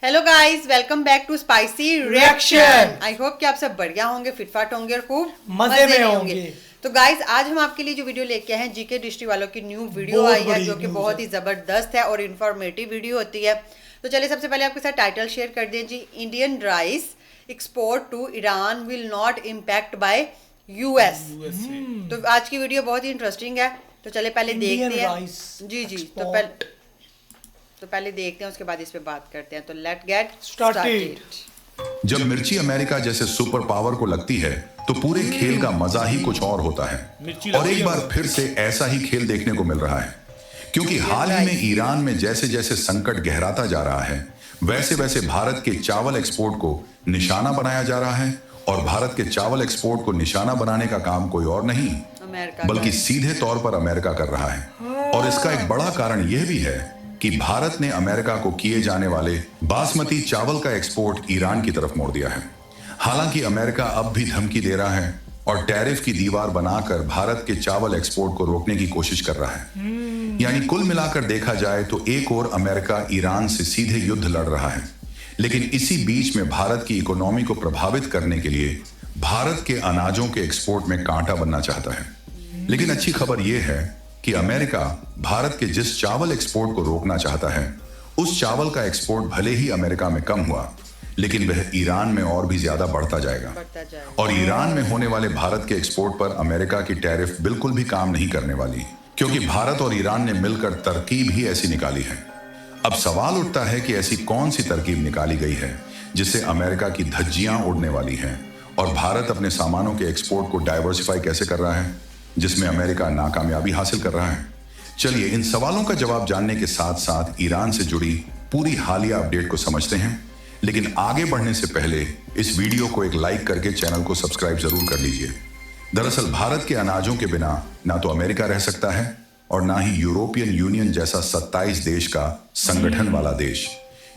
Hello guys, welcome back to spicy reaction. I hope कि आप सब बढ़िया होंगे, फिटफाट होंगे और खूब मजे में होंगे। तो गाइस, आज हम आपके लिए जो वीडियो लेके आए हैं, जीके डिस्ट्री वालों की न्यू वीडियो बहुत आई है बड़ी जो कि न्यूज़ बहुत है। ही जबरदस्त है और इंफॉर्मेटिव वीडियो होती है। तो चलिए सबसे पहले आपके साथ टाइटल शेयर कर दें जी। Indian rice export to Iran will not impact by US. तो आज की वीडियो बहुत ही इंटरेस्टिंग है। तो चलिए पहले इंडियन देखते हैं। राइस जी जी, एक्सपोर्ट। तो पहले देखते हैं, उसके बाद इस पे बात करते हैं। तो लेट गेट Started. स्टार्टेड। जब मिर्ची अमेरिका जैसे सुपर पावर को लगती है तो पूरे खेल का मजा ही कुछ और होता है। और एक बार फिर से ऐसा ही खेल देखने को मिल रहा है, क्योंकि हाल ही में ईरान में जैसे जैसे संकट गहराता जा रहा है, वैसे वैसे भारत के चावल एक्सपोर्ट को निशाना बनाया जा रहा है। और भारत के चावल एक्सपोर्ट को निशाना बनाने का काम कोई और नहीं अमेरिका बल्कि सीधे तौर पर अमेरिका कर रहा है। और इसका एक बड़ा कारण यह भी है कि भारत ने अमेरिका को किए जाने वाले बासमती चावल का एक्सपोर्ट ईरान की तरफ मोड़ दिया है। हालांकि अमेरिका अब भी धमकी दे रहा है और टैरिफ की दीवार बनाकर भारत के चावल एक्सपोर्ट को रोकने की कोशिश कर रहा है। यानी कुल मिलाकर देखा जाए तो एक और अमेरिका ईरान से सीधे युद्ध लड़ रहा है, लेकिन इसी बीच में भारत की इकोनॉमी को प्रभावित करने के लिए भारत के अनाजों के एक्सपोर्ट में कांटा बनना चाहता है। लेकिन अच्छी खबर यह है कि अमेरिका भारत के जिस चावल एक्सपोर्ट को रोकना चाहता है, उस चावल का एक्सपोर्ट भले ही अमेरिका में कम हुआ, लेकिन वह ईरान में और भी ज्यादा बढ़ता जाएगा। और ईरान में होने वाले भारत के एक्सपोर्ट पर अमेरिका की टैरिफ बिल्कुल भी काम नहीं करने वाली, क्योंकि भारत और ईरान ने मिलकर तरकीब ही ऐसी निकाली है। अब सवाल उठता है कि ऐसी कौन सी तरकीब निकाली गई है जिससे अमेरिका की धज्जियां उड़ने वाली हैं और भारत अपने सामानों के एक्सपोर्ट को डाइवर्सिफाई कैसे कर रहा है, जिसमें अमेरिका नाकामयाबी हासिल कर रहा है। चलिए इन सवालों का जवाब जानने के साथ साथ ईरान से जुड़ी पूरी हालिया अपडेट को समझते हैं। लेकिन आगे बढ़ने से पहले इस वीडियो को एक लाइक करके चैनल को सब्सक्राइब जरूर कर लीजिए। दरअसल भारत के अनाजों के बिना ना तो अमेरिका रह सकता है और ना ही यूरोपियन यूनियन जैसा 27 देश का संगठन वाला देश।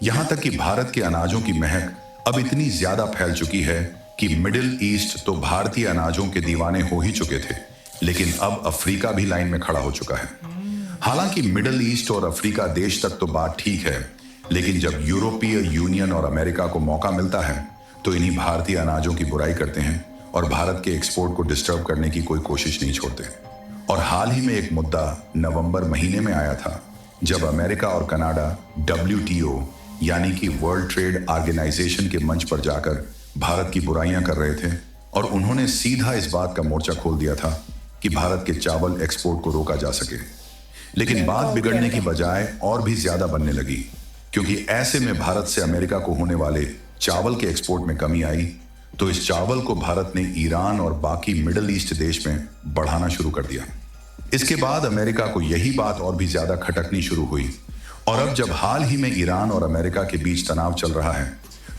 यहां तक कि भारत के अनाजों की महक अब इतनी ज्यादा फैल चुकी है कि मिडिल ईस्ट तो भारतीय अनाजों के दीवाने हो ही चुके थे, लेकिन अब अफ्रीका भी लाइन में खड़ा हो चुका है। हालांकि मिडिल ईस्ट और अफ्रीका देश तक तो बात ठीक है, लेकिन जब यूरोपीय यूनियन और अमेरिका को मौका मिलता है तो इन्हीं भारतीय अनाजों की बुराई करते हैं और भारत के एक्सपोर्ट को डिस्टर्ब करने की कोई कोशिश नहीं छोड़ते। और हाल ही में एक मुद्दा नवंबर महीने में आया था, जब अमेरिका और कनाडा WTO यानी कि वर्ल्ड ट्रेड ऑर्गेनाइजेशन के मंच पर जाकर भारत की बुराइयां कर रहे थे और उन्होंने सीधा इस बात का मोर्चा खोल दिया था कि भारत के चावल एक्सपोर्ट को रोका जा सके। लेकिन बात बिगड़ने की बजाय और भी ज्यादा बनने लगी, क्योंकि ऐसे में भारत से अमेरिका को होने वाले चावल के एक्सपोर्ट में कमी आई, तो इस चावल को भारत ने ईरान और बाकी मिडिल ईस्ट देश में बढ़ाना शुरू कर दिया। इसके बाद अमेरिका को यही बात और भी ज्यादा खटकनी शुरू हुई। और अब जब हाल ही में ईरान और अमेरिका के बीच तनाव चल रहा है,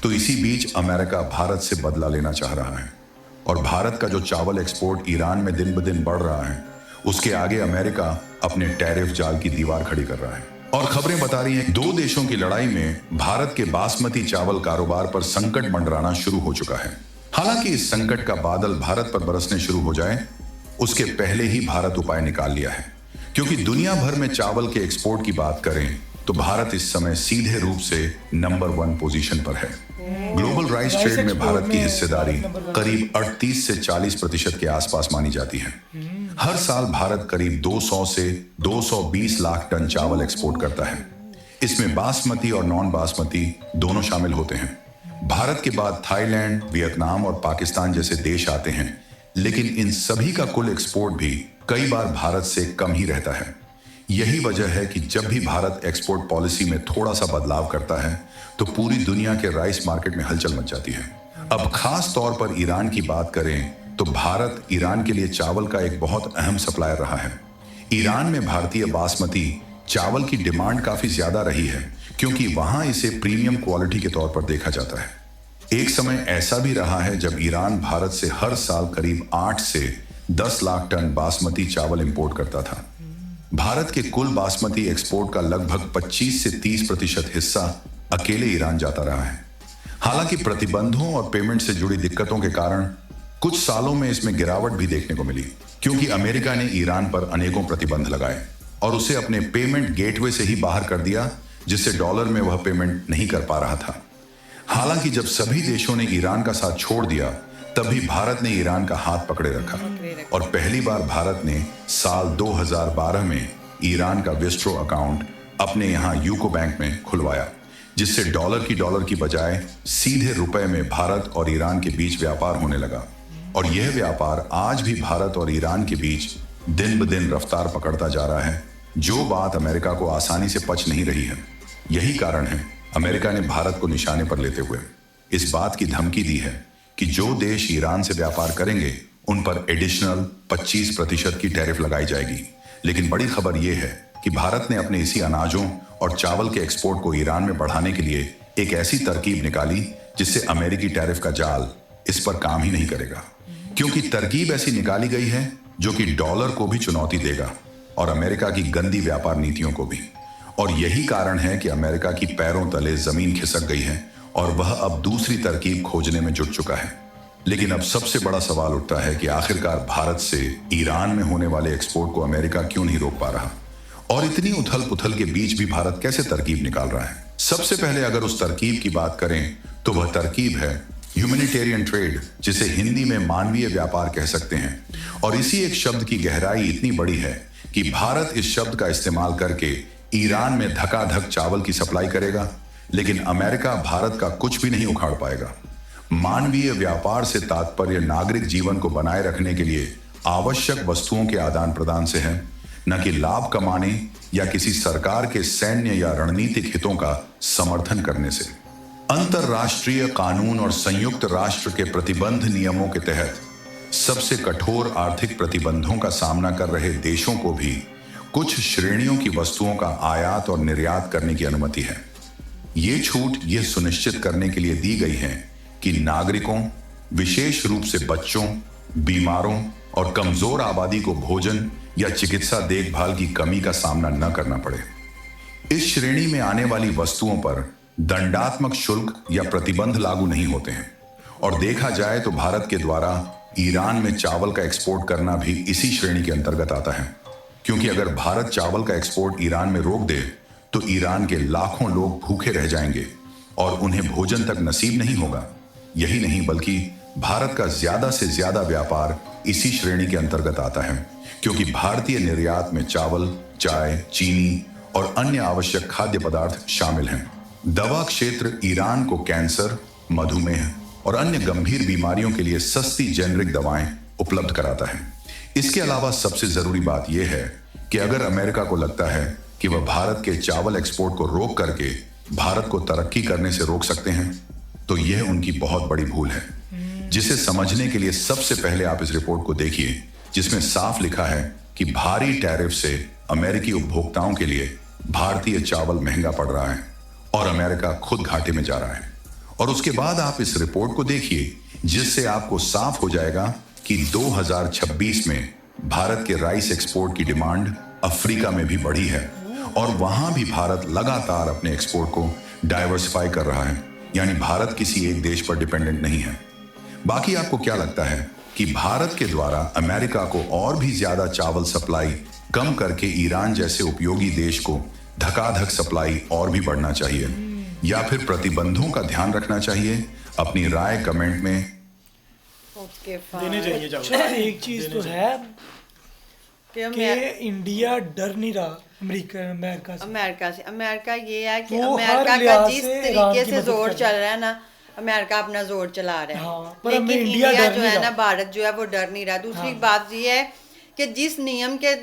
तो इसी बीच अमेरिका भारत से बदला लेना चाह रहा है। और भारत का जो चावल एक्सपोर्ट ईरान में दिन ब दिन बढ़ रहा है, उसके आगे अमेरिका अपने टैरिफ जाल की दीवार खड़ी कर रहा है। और खबरें बता रही हैं, दो देशों की लड़ाई में भारत के बासमती चावल कारोबार पर संकट मंडराना शुरू हो चुका है। हालांकि इस संकट का बादल भारत पर बरसने शुरू हो जाए, उसके पहले ही भारत उपाय निकाल लिया है। क्योंकि दुनिया भर में चावल के एक्सपोर्ट की बात करें तो भारत इस समय सीधे रूप से नंबर 1 पोजीशन पर है। ग्लोबल राइस ट्रेड में भारत की हिस्सेदारी करीब 38 से 40% के आसपास मानी जाती है। हर साल भारत करीब 200 से 220 लाख टन चावल एक्सपोर्ट करता है। इसमें बासमती और नॉन बासमती दोनों शामिल होते हैं। भारत के बाद थाईलैंड, वियतनाम और पाकिस्तान जैसे देश आते हैं, लेकिन इन सभी का कुल एक्सपोर्ट भी कई बार भारत से कम ही रहता है। यही वजह है कि जब भी भारत एक्सपोर्ट पॉलिसी में थोड़ा सा बदलाव करता है तो पूरी दुनिया के राइस मार्केट में हलचल मच जाती है। अब खास तौर पर ईरान की बात करें तो भारत ईरान के लिए चावल का एक बहुत अहम सप्लायर रहा है। ईरान में भारतीय बासमती चावल की डिमांड काफी ज्यादा रही है, क्योंकि वहां इसे प्रीमियम क्वालिटी के तौर पर देखा जाता है। एक समय ऐसा भी रहा है जब ईरान भारत से हर साल करीब 8 से 10 लाख टन बासमती चावल इंपोर्ट करता था। भारत के कुल बासमती एक्सपोर्ट का लगभग 25 से 30% हिस्सा अकेले ईरान जाता रहा है। हालांकि प्रतिबंधों और पेमेंट से जुड़ी दिक्कतों के कारण कुछ सालों में इसमें गिरावट भी देखने को मिली, क्योंकि अमेरिका ने ईरान पर अनेकों प्रतिबंध लगाए और उसे अपने पेमेंट गेटवे से ही बाहर कर दिया, जिससे डॉलर में वह पेमेंट नहीं कर पा रहा था। हालांकि जब सभी देशों ने ईरान का साथ छोड़ दिया, तभी भारत ने ईरान का हाथ पकड़े रखा और पहली बार भारत ने साल 2012 में ईरान का विस्ट्रो अकाउंट अपने यहाँ यूको बैंक में खुलवाया, जिससे डॉलर की बजाय सीधे रुपए में भारत और ईरान के बीच व्यापार होने लगा। और यह व्यापार आज भी भारत और ईरान के बीच दिन ब दिन रफ्तार पकड़ता जा रहा है, जो बात अमेरिका को आसानी से पच नहीं रही है। यही कारण है अमेरिका ने भारत को निशाने पर लेते हुए इस बात की धमकी दी है कि जो देश ईरान से व्यापार करेंगे उन पर एडिशनल 25% की टैरिफ लगाई जाएगी। लेकिन बड़ी खबर यह है कि भारत ने अपने इसी अनाजों और चावल के एक्सपोर्ट को ईरान में बढ़ाने के लिए एक ऐसी तरकीब निकाली जिससे अमेरिकी टैरिफ का जाल इस पर काम ही नहीं करेगा, क्योंकि तरकीब ऐसी निकाली गई है जो कि डॉलर को भी चुनौती देगा और अमेरिका की गंदी व्यापार नीतियों को भी। और यही कारण है कि अमेरिका की पैरों तले जमीन खिसक गई है और वह अब दूसरी तरकीब खोजने में जुट चुका है। लेकिन अब सबसे बड़ा सवाल उठता है कि आखिरकार भारत से ईरान में होने वाले एक्सपोर्ट को अमेरिका क्यों नहीं रोक पा रहा, और इतनी उथल पुथल के बीच भी भारत कैसे तरकीब निकाल रहा है। सबसे पहले अगर उस तरकीब की बात करें तो वह तरकीब है ह्यूमैनिटेरियन ट्रेड, जिसे हिंदी में मानवीय व्यापार कह सकते हैं। और इसी एक शब्द की गहराई इतनी बड़ी है कि भारत इस शब्द का इस्तेमाल करके ईरान में धकाधक चावल की सप्लाई करेगा, लेकिन अमेरिका भारत का कुछ भी नहीं उखाड़ पाएगा। मानवीय व्यापार से तात्पर्य नागरिक जीवन को बनाए रखने के लिए आवश्यक वस्तुओं के आदान प्रदान से है, न कि लाभ कमाने या किसी सरकार के सैन्य या रणनीतिक हितों का समर्थन करने से। अंतरराष्ट्रीय कानून और संयुक्त राष्ट्र के प्रतिबंध नियमों के तहत सबसे कठोर आर्थिक प्रतिबंधों का सामना कर रहे देशों को भी कुछ श्रेणियों की वस्तुओं का आयात और निर्यात करने की अनुमति है। ये छूट यह सुनिश्चित करने के लिए दी गई है कि नागरिकों, विशेष रूप से बच्चों, बीमारों और कमजोर आबादी को भोजन या चिकित्सा देखभाल की कमी का सामना न करना पड़े। इस श्रेणी में आने वाली वस्तुओं पर दंडात्मक शुल्क या प्रतिबंध लागू नहीं होते हैं। और देखा जाए तो भारत के द्वारा ईरान में चावल का एक्सपोर्ट करना भी इसी श्रेणी के अंतर्गत आता है, क्योंकि अगर भारत चावल का एक्सपोर्ट ईरान में रोक दे तो ईरान के लाखों लोग भूखे रह जाएंगे और उन्हें भोजन तक नसीब नहीं होगा। यही नहीं बल्कि भारत का ज्यादा से ज्यादा व्यापार इसी श्रेणी के अंतर्गत आता है, क्योंकि भारतीय निर्यात में चावल, चाय, चीनी और अन्य आवश्यक खाद्य पदार्थ शामिल हैं। दवा क्षेत्र ईरान को कैंसर, मधुमेह और अन्य गंभीर बीमारियों के लिए सस्ती जेनरिक दवाएं उपलब्ध कराता है। इसके अलावा सबसे जरूरी बात यह है कि अगर अमेरिका को लगता है कि वह भारत के चावल एक्सपोर्ट को रोक करके भारत को तरक्की करने से रोक सकते हैं, तो यह उनकी बहुत बड़ी भूल है, जिसे समझने के लिए सबसे पहले आप इस रिपोर्ट को देखिए, जिसमें साफ लिखा है कि भारी टैरिफ से अमेरिकी उपभोक्ताओं के लिए भारतीय चावल महंगा पड़ रहा है और अमेरिका खुद घाटे में जा रहा है। और उसके बाद आप इस रिपोर्ट को देखिए, जिससे आपको साफ हो जाएगा कि 2026 में भारत के राइस एक्सपोर्ट की डिमांड अफ्रीका में भी बढ़ी है और वहां भी भारत लगातार अपने एक्सपोर्ट को डाइवर्सिफाई कर रहा है, यानी भारत किसी एक देश पर डिपेंडेंट नहीं है। बाकी आपको क्या लगता है कि भारत के द्वारा अमेरिका को और भी ज्यादा चावल सप्लाई कम करके ईरान जैसे उपयोगी देश को धकाधक सप्लाई और भी बढ़ना चाहिए, या फिर प्रतिबंधों का ध्यान रखना चाहिए? अपनी राय कमेंट में देने चाहिए। अच्छा, एक चीज तो है कि इंडिया डर नहीं रहा अमेरिका से। अमेरिका ये है कि वो अमेरिका हर का लिहाज जिस से तरीके ईरान की से मदद जोर कर चल रहा है ना, अमेरिका अपना जोर चला रहा है। हाँ, पर लेकिन हमें इंडिया इंडिया डर जो नहीं है ना, रहा। भारत जो है वो डर नहीं रहा। दूसरी हाँ। बात ये है कि जिस नियम के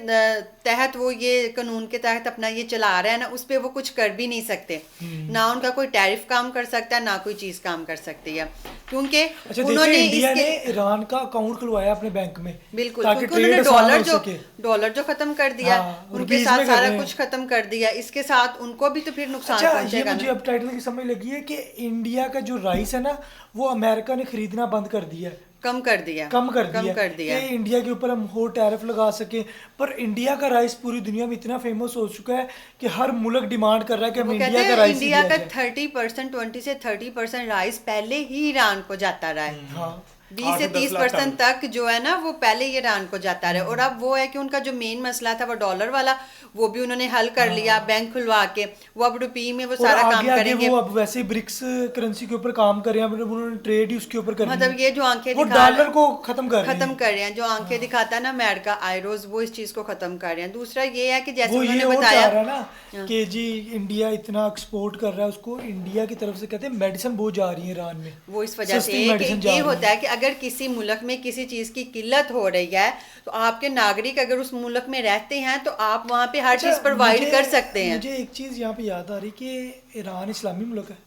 तहत वो ये कानून के तहत अपना ये चला रहा है ना, उस पे वो कुछ कर भी नहीं सकते। ना उनका कोई टैरिफ काम कर सकता है, ना कोई चीज काम कर सकती है, क्योंकि अच्छा, उन्होंने इंडिया ने इसके ईरान का अकाउंट खुलवाया अपने बैंक में, बिल्कुल, ताकि क्योंकि उन्होंने ट्रेड आसान हो सके। डॉलर जो खत्म कर दिया, हाँ, उनके रुपीस साथ में कर सारा रहे हैं। कुछ खत्म कर दिया, इसके साथ उनको भी तो फिर नुकसान अच्छा, ये पहुंचेगा मुझे ना। अब टाइटल की समझ लगी है कि इंडिया का जो राइस है ना, वो अमेरिका ने खरीदना बंद कर दिया है, कम कर दिया कम कर दिया है। कि इंडिया के ऊपर हम और टैरिफ लगा सके। पर इंडिया का राइस पूरी दुनिया में इतना फेमस हो चुका है कि हर मुल्क डिमांड कर रहा है कि हम वो कहते इंडिया का हैं राइस इंडिया लिया का जाए। 30%, 20 से 30% राइस पहले ही ईरान को जाता रहा है। हाँ, 20 8 से से 10 लाख 30% तक जो है ना वो पहले ही ईरान को जाता रहा और अब वो है कि उनका जो मेन मसला था वो डॉलर वाला, वो भी उन्होंने हल कर लिया बैंक खुलवा के, वो अब रुपये में वो और सारा काम आगे आगे करेंगे। वो अब वैसे ब्रिक्स करेंसी के ऊपर काम कर रहे हैं, मतलब उन्होंने ट्रेड ही उसके ऊपर कर मतलब ये जो आंखें वो दिखा डॉलर को खत्म कर रहे हैं। खत्म कर रहे हैं, जो आंखें दिखाता है ना अमेरिका आयरोज, वो इस चीज को खत्म कर रहे हैं। दूसरा ये है कि जैसे वो ये उन्होंने और बताया चाह रहा है ना कि जी इंडिया इतना एक्सपोर्ट कर रहा है, उसको इंडिया की तरफ से कहते हैं मेडिसिन बहुत जा रही है ईरान में, वो इस वजह सस्ती से कि मेडिसिन जा ये रही होता है कि अगर किसी मुल्क में किसी चीज की किल्लत हो रही है तो आपके नागरिक अगर उस मुल्क में रहते हैं तो आप वहाँ पे हर चीज अच्छा, प्रोवाइड कर सकते हैं। मुझे एक चीज यहाँ पे याद आ रही कि ईरान इस्लामी मुल्क है,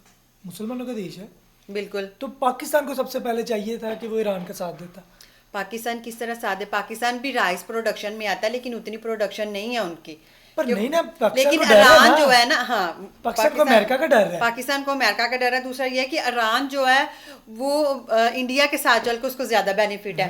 मुसलमानों का देश है, बिल्कुल। तो पाकिस्तान को सबसे पहले चाहिए था कि वो ईरान का साथ देता। पाकिस्तान किस तरह साथ है? पाकिस्तान भी राइस प्रोडक्शन में आता है लेकिन उतनी प्रोडक्शन नहीं है उनकी। पर नहीं ना, पाकिस्तान लेकिन को डर है ईरान ना। जो है ना, हाँ, पाकिस्तान को अमेरिका का डर है। पाकिस्तान को अमेरिका का डर है। दूसरा ये है कि ईरान जो है वो इंडिया के साथ चल के उसको ज्यादा बेनिफिट है,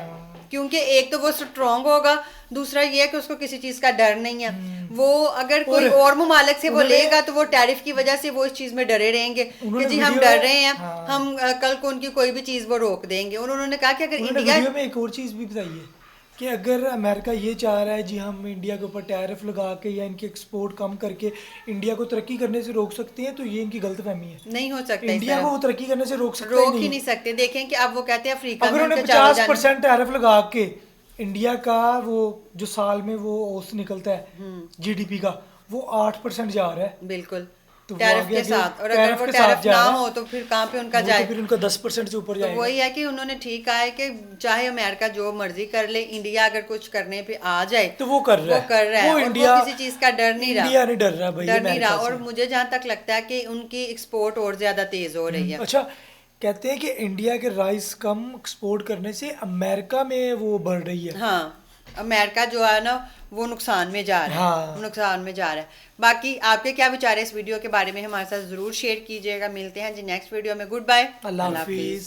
क्योंकि एक तो वो स्ट्रांग होगा, दूसरा ये है कि उसको किसी चीज का डर नहीं है। वो अगर कोई और ममालिक से वो लेगा तो वो टैरिफ की वजह से वो इस चीज में डरे रहेंगे कि जी हम डर रहे हैं, हम कल को उनकी कोई भी चीज वो रोक देंगे। और उन्होंने कहा कि अगर इंडिया वीडियो में एक और चीज भी बताई है कि अगर अमेरिका ये चाह रहा है जी हम इंडिया के ऊपर टैरिफ लगा के या इनके एक्सपोर्ट कम करके इंडिया को तरक्की करने से रोक सकते हैं, तो ये इनकी गलतफहमी है। नहीं हो सकता, इंडिया को तरक्की करने से रोक सकते रोक ही नहीं सकते। देखें कि अब वो कहते हैं अफ्रीका अगर में उन्हें उनके चावल 50% टैरिफ लगा के इंडिया का वो जो साल में वो औसत निकलता है जीडीपी का, वो 8% जा रहा है। बिल्कुल तो वो टैरिफ आगे के आगे साथ, और टैरिफ अगर वो के टैरिफ साथ जा ना रहा है, हो तो फिर कहाँ पे उनका वो जाए? तो फिर उनका 10% से ऊपर तो जाएगा। वही है कि उन्होंने ठीक कहा है कि चाहे अमेरिका जो मर्जी कर ले, इंडिया अगर कुछ करने पे आ जाए तो वो कर रहा है, वो कर रहा है, वो और इंडिया वो किसी चीज का डर नहीं रहा, इंडिया नहीं डर रहा भाई, डर नहीं अमेरिका रहा। से। और मुझे जहाँ तक लगता है कि उनकी एक्सपोर्ट और ज्यादा तेज हो रही है। अच्छा, कहते हैं कि इंडिया के राइस कम एक्सपोर्ट करने से अमेरिका में वो बढ़ रही है। हाँ, अमेरिका जो है ना वो नुकसान में जा रहा है। हाँ। नुकसान में जा रहा है। बाकी आपके क्या विचार है इस वीडियो के बारे में हमारे साथ जरूर शेयर कीजिएगा। मिलते हैं जी नेक्स्ट वीडियो में। गुड बाय, अल्लाह हाफिज।